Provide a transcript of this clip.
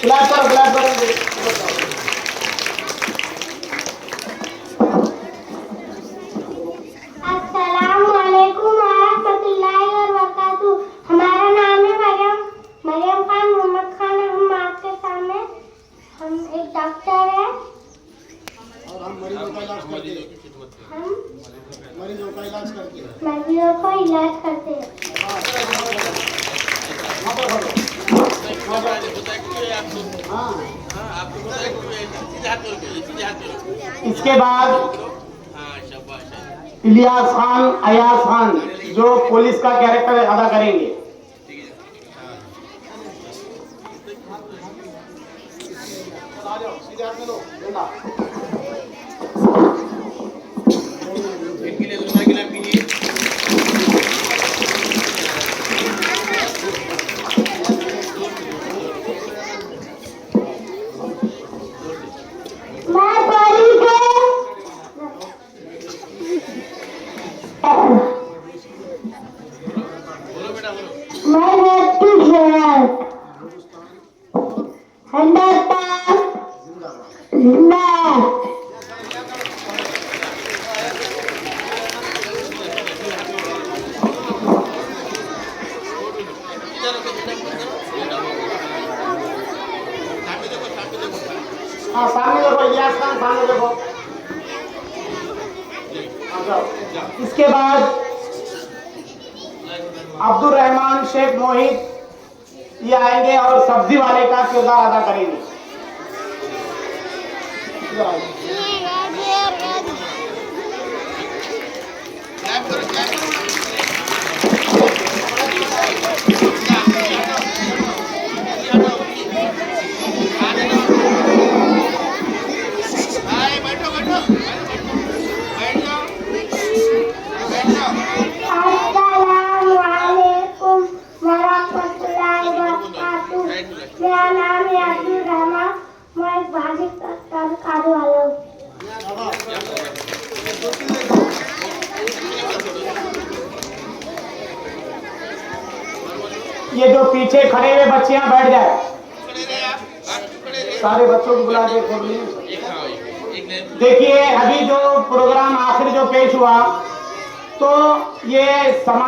इलाज करो। अस्सलामुअलैकुम वरहमतुल्लाहि वबरकातुहू। हमारा नाम है मरियम खान मोहम्मद खान। हम आपके सामने हम एक डॉक्टर है और हम मरीजों का इलाज करते हैं। इसके बाद इलियास खान, अयाज खान जो पुलिस का कैरेक्टर अदा करेंगे। हाँ सामने देखो, इलियास खान सामने देखो। इसके बाद अब्दुल रहमान शेख मोहित ये आएंगे और सब्जी वाले का किरदार अदा करेंगे। मेरा नाम है अब्दुल रहमान। मैं एक भाजी तरकारी वाला हूँ। ये जो पीछे खड़े हुए बच्चे यहाँ बैठ जाए, सारे बच्चों को बुला के देखिए। अभी जो प्रोग्राम आखिर जो पेश हुआ तो ये समाज